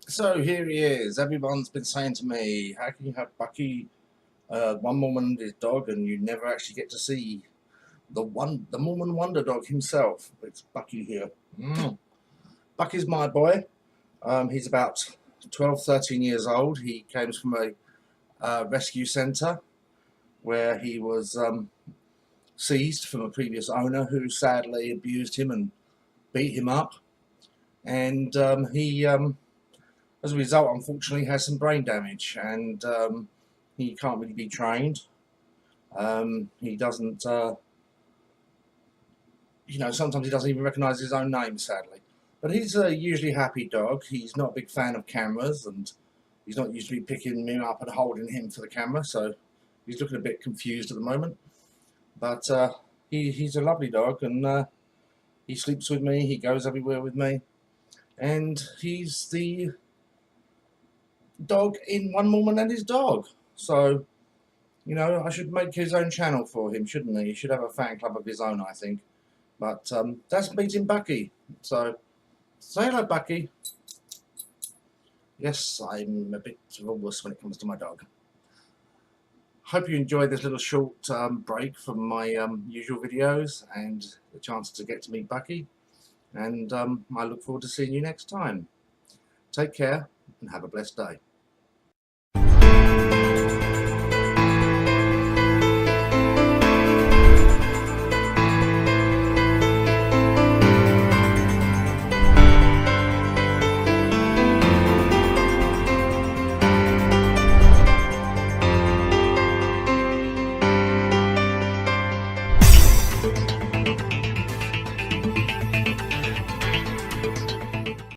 So here he is. Everyone's been saying to me, how can you have Bucky, one Mormon and his dog, and you never actually get to see the Mormon wonder dog himself? It's Bucky here. Bucky's my boy. He's about 12, 13 years old. He came from a rescue centre where he was seized from a previous owner who sadly abused him and beat him up. And he as a result, unfortunately, has some brain damage, and he can't really be trained. He doesn't, sometimes he doesn't even recognise his own name, sadly. But he's a usually happy dog. He's not a big fan of cameras, and he's not usually picking me up and holding him for the camera, so he's looking a bit confused at the moment. But he's a lovely dog, and he sleeps with me, he goes everywhere with me, and he's the dog in One Mormon and his dog. So, I should make his own channel for him, shouldn't he? He should have a fan club of his own, I think. But that's meeting Bucky. So, say hello, Bucky. Yes, I'm a bit of a wuss when it comes to my dog. Hope you enjoyed this little short break from my usual videos and the chance to get to meet Bucky. And I look forward to seeing you next time. Take care and have a blessed day.